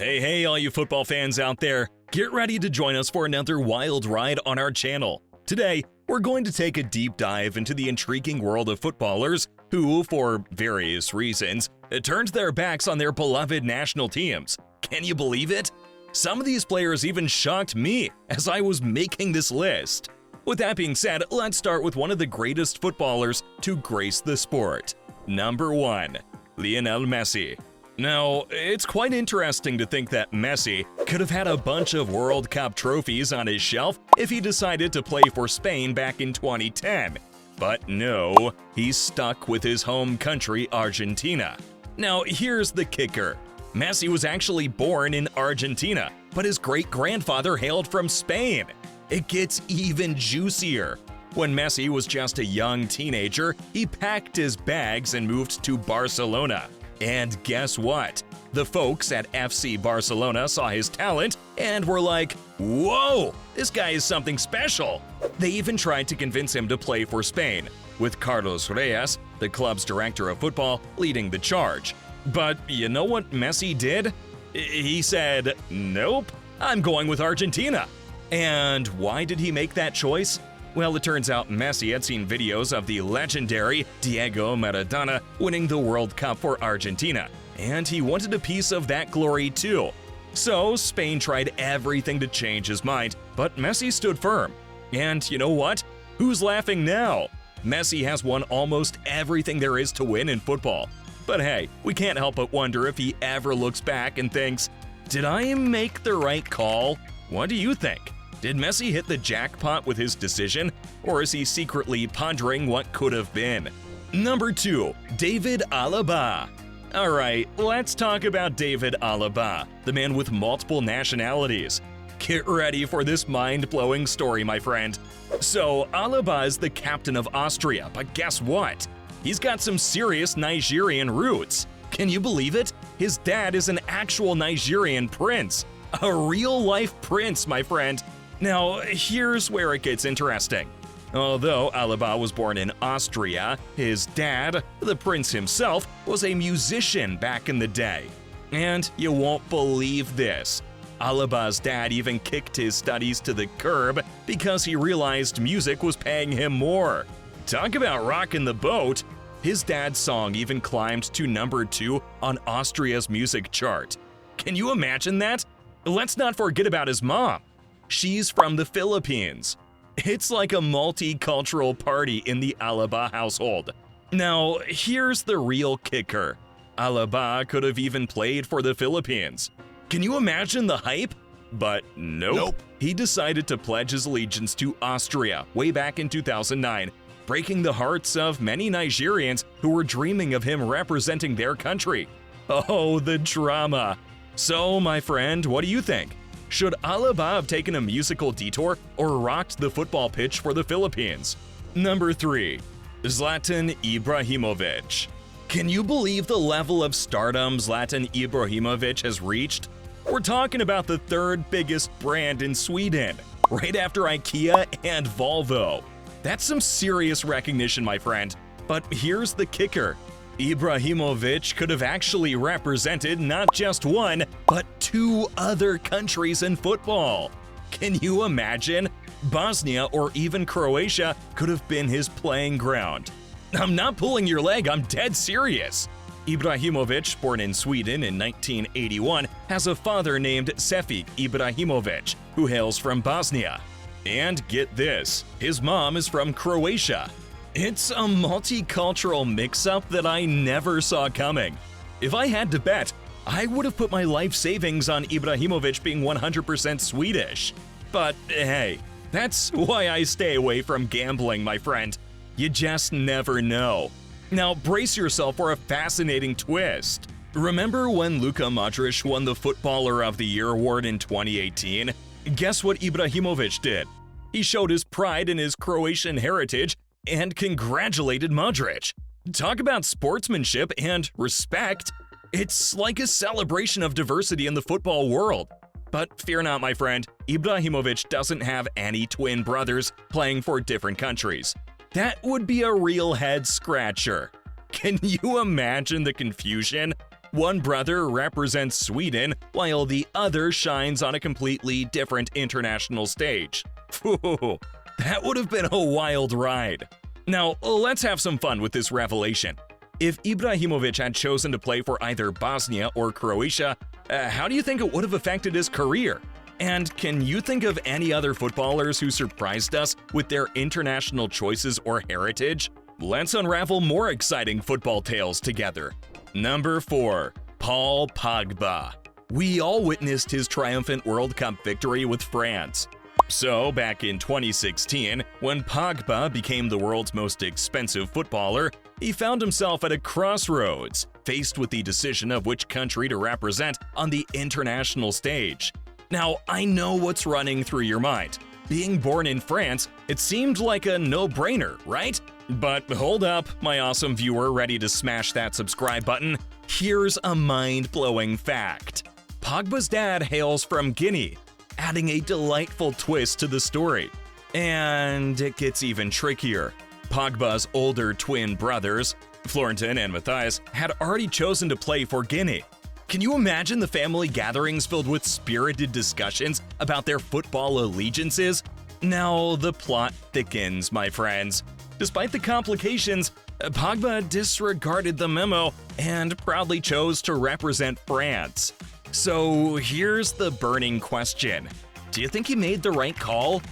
Hey, all you football fans out there, get ready to join us for another wild ride on our channel. Today, we're going to take a deep dive into the intriguing world of footballers who, for various reasons, turned their backs on their beloved national teams. Can you believe it? Some of these players even shocked me as I was making this list. With that being said, let's start with one of the greatest footballers to grace the sport. Number 1. Lionel Messi. Now, it's quite interesting to think that Messi could have had a bunch of World Cup trophies on his shelf if he decided to play for Spain back in 2010. But no, he's stuck with his home country, Argentina. Now, here's the kicker. Messi was actually born in Argentina, but his great-grandfather hailed from Spain. It gets even juicier. When Messi was just a young teenager, he packed his bags and moved to Barcelona. And guess what? The folks at FC Barcelona saw his talent and were like, whoa, this guy is something special. They even tried to convince him to play for Spain, with Carlos Reyes, the club's director of football, leading the charge. But you know what Messi did? He said, nope, I'm going with Argentina. And why did he make that choice? Well, it turns out Messi had seen videos of the legendary Diego Maradona winning the World Cup for Argentina, and he wanted a piece of that glory too. So Spain tried everything to change his mind, but Messi stood firm. And you know what? Who's laughing now? Messi has won almost everything there is to win in football. But hey, we can't help but wonder if he ever looks back and thinks, did I make the right call? What do you think? Did Messi hit the jackpot with his decision, or is he secretly pondering what could have been? Number 2. David Alaba. Alright, let's talk about David Alaba, the man with multiple nationalities. Get ready for this mind-blowing story, my friend. So, Alaba is the captain of Austria, but guess what? He's got some serious Nigerian roots. Can you believe it? His dad is an actual Nigerian prince. A real-life prince, my friend. Now, here's where it gets interesting. Although Alaba was born in Austria, his dad, the prince himself, was a musician back in the day. And you won't believe this. Alaba's dad even kicked his studies to the curb because he realized music was paying him more. Talk about rocking the boat! His dad's song even climbed to number 2 on Austria's music chart. Can you imagine that? Let's not forget about his mom. She's from the Philippines. It's like a multicultural party in the Alaba household. Now, here's the real kicker. Alaba could have even played for the Philippines. Can you imagine the hype? But nope. He decided to pledge his allegiance to Austria way back in 2009, breaking the hearts of many Nigerians who were dreaming of him representing their country. Oh, the drama. So, my friend, what do you think? Should Alaba have taken a musical detour or rocked the football pitch for the Philippines? Number 3. Zlatan Ibrahimovic. Can you believe the level of stardom Zlatan Ibrahimovic has reached? We're talking about the third biggest brand in Sweden, right after IKEA and Volvo. That's some serious recognition, my friend. But here's the kicker. Ibrahimovic could have actually represented not just one, but 2 other countries in football. Can you imagine? Bosnia or even Croatia could have been his playing ground. I'm not pulling your leg, I'm dead serious. Ibrahimovic, born in Sweden in 1981, has a father named Sefik Ibrahimovic, who hails from Bosnia. And get this, his mom is from Croatia. It's a multicultural mix-up that I never saw coming. If I had to bet, I would have put my life savings on Ibrahimovic being 100% Swedish. But hey, that's why I stay away from gambling, my friend. You just never know. Now brace yourself for a fascinating twist. Remember when Luka Modric won the Footballer of the Year award in 2018? Guess what Ibrahimovic did? He showed his pride in his Croatian heritage and congratulated Modric. Talk about sportsmanship and respect. It's like a celebration of diversity in the football world. But fear not, my friend, Ibrahimovic doesn't have any twin brothers playing for different countries. That would be a real head-scratcher. Can you imagine the confusion? One brother represents Sweden, while the other shines on a completely different international stage. Phew, that would have been a wild ride. Now, let's have some fun with this revelation. If Ibrahimovic had chosen to play for either Bosnia or Croatia, how do you think it would have affected his career? And can you think of any other footballers who surprised us with their international choices or heritage? Let's unravel more exciting football tales together. Number 4. Paul Pogba. We all witnessed his triumphant World Cup victory with France. So, back in 2016, when Pogba became the world's most expensive footballer, he found himself at a crossroads, faced with the decision of which country to represent on the international stage. Now, I know what's running through your mind. Being born in France, it seemed like a no-brainer, right? But hold up, my awesome viewer ready to smash that subscribe button. Here's a mind-blowing fact. Pogba's dad hails from Guinea, adding a delightful twist to the story. And it gets even trickier. Pogba's older twin brothers, Florentin and Matthias, had already chosen to play for Guinea. Can you imagine the family gatherings filled with spirited discussions about their football allegiances? Now the plot thickens, my friends. Despite the complications, Pogba disregarded the memo and proudly chose to represent France. So here's the burning question. Do you think he made the right call?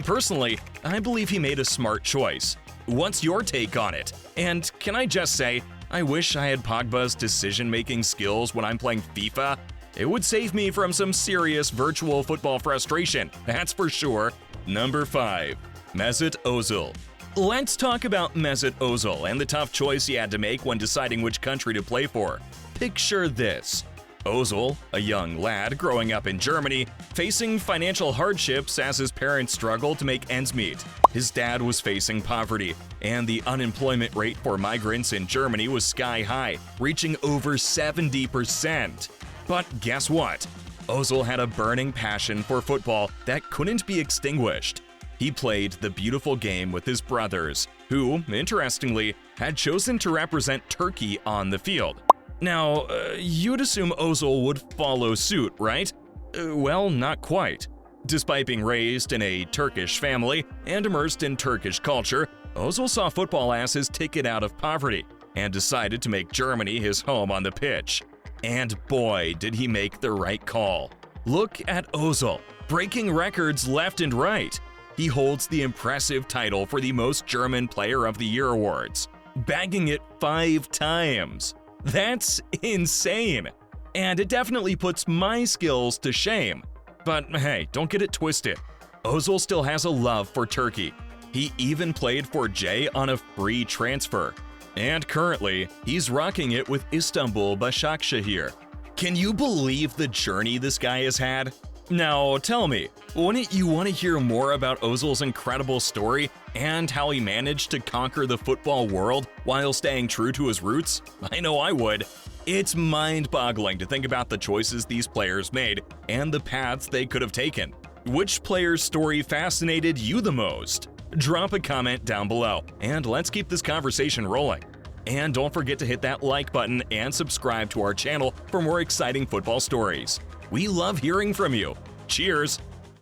Personally, I believe he made a smart choice. What's your take on it? And can I just say, I wish I had Pogba's decision-making skills when I'm playing FIFA. It would save me from some serious virtual football frustration, that's for sure. Number 5. Mesut Ozil. Let's talk about Mesut Ozil and the tough choice he had to make when deciding which country to play for. Picture this. Ozil, a young lad growing up in Germany, facing financial hardships as his parents struggled to make ends meet. His dad was facing poverty, and the unemployment rate for migrants in Germany was sky high, reaching over 70%. But guess what? Ozil had a burning passion for football that couldn't be extinguished. He played the beautiful game with his brothers, who, interestingly, had chosen to represent Turkey on the field. Now, you'd assume Ozil would follow suit, right? Well, not quite. Despite being raised in a Turkish family and immersed in Turkish culture, Ozil saw football as his ticket out of poverty and decided to make Germany his home on the pitch. And boy, did he make the right call. Look at Ozil, breaking records left and right. He holds the impressive title for the most German Player of the Year awards, bagging it 5 times. That's insane. And it definitely puts my skills to shame. But hey, don't get it twisted. Ozil still has a love for Turkey. He even played for Jay on a free transfer. And currently, he's rocking it with Istanbul Başakşehir. Can you believe the journey this guy has had? Now, tell me, wouldn't you want to hear more about Ozil's incredible story and how he managed to conquer the football world while staying true to his roots? I know I would. It's mind-boggling to think about the choices these players made and the paths they could have taken. Which player's story fascinated you the most? Drop a comment down below, and let's keep this conversation rolling. And don't forget to hit that like button and subscribe to our channel for more exciting football stories. We love hearing from you. Cheers!